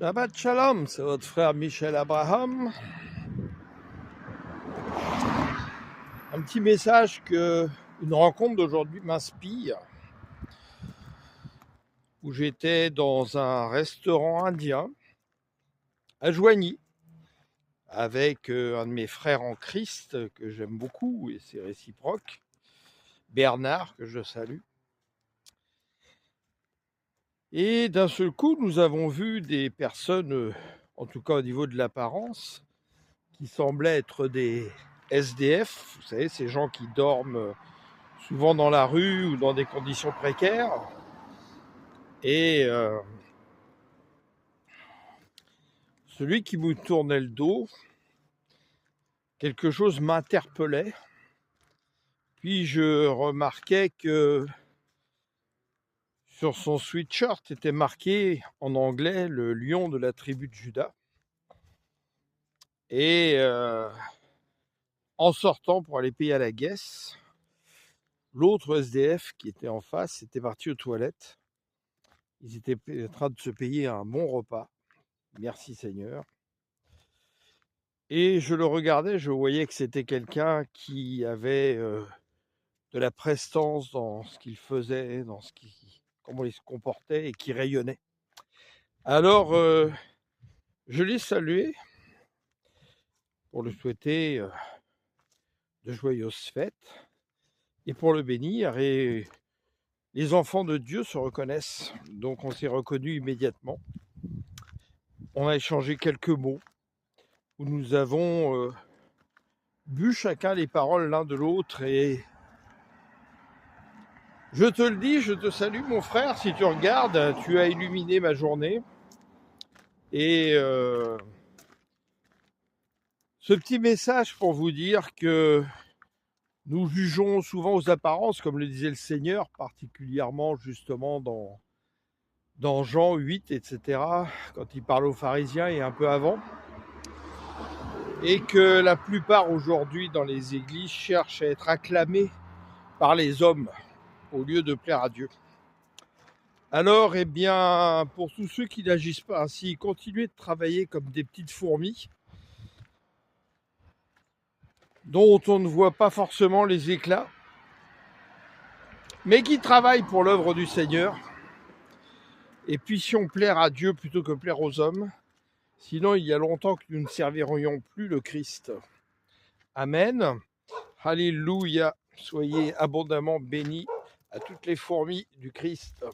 Shabbat Shalom, c'est votre frère Michel Abraham. Un petit message que une rencontre d'aujourd'hui m'inspire, où j'étais dans un restaurant indien à Joigny avec un de mes frères en Christ que j'aime beaucoup et c'est réciproque, Bernard, que je salue. Et d'un seul coup, nous avons vu des personnes, en tout cas au niveau de l'apparence, qui semblaient être des SDF, vous savez, ces gens qui dorment souvent dans la rue ou dans des conditions précaires. Et celui qui me tournait le dos, quelque chose m'interpellait. Puis je remarquais que sur son sweatshirt était marqué en anglais le lion de la tribu de Juda. Et en sortant pour aller payer à la Guess, l'autre SDF qui était en face était parti aux toilettes. Ils étaient en train de se payer un bon repas. Merci Seigneur. Et je le regardais, je voyais que c'était quelqu'un qui avait de la prestance dans ce qu'il faisait, comment il se comportait et qui rayonnait. Alors, je l'ai salué pour lui souhaiter de joyeuses fêtes et pour le bénir. Et les enfants de Dieu se reconnaissent, donc on s'est reconnus immédiatement. On a échangé quelques mots où nous avons bu chacun les paroles l'un de l'autre et je te le dis, je te salue mon frère, si tu regardes, tu as illuminé ma journée. Et ce petit message pour vous dire que nous jugeons souvent aux apparences, comme le disait le Seigneur, particulièrement justement dans Jean 8, etc., quand il parle aux pharisiens et un peu avant. Et que la plupart aujourd'hui dans les églises cherchent à être acclamés par les hommes au lieu de plaire à Dieu. Alors, eh bien, pour tous ceux qui n'agissent pas ainsi, continuez de travailler comme des petites fourmis, dont on ne voit pas forcément les éclats, mais qui travaillent pour l'œuvre du Seigneur, et puissions plaire à Dieu plutôt que plaire aux hommes, sinon il y a longtemps que nous ne servirions plus le Christ. Amen. Alléluia. Soyez abondamment bénis à toutes les fourmis du Christ.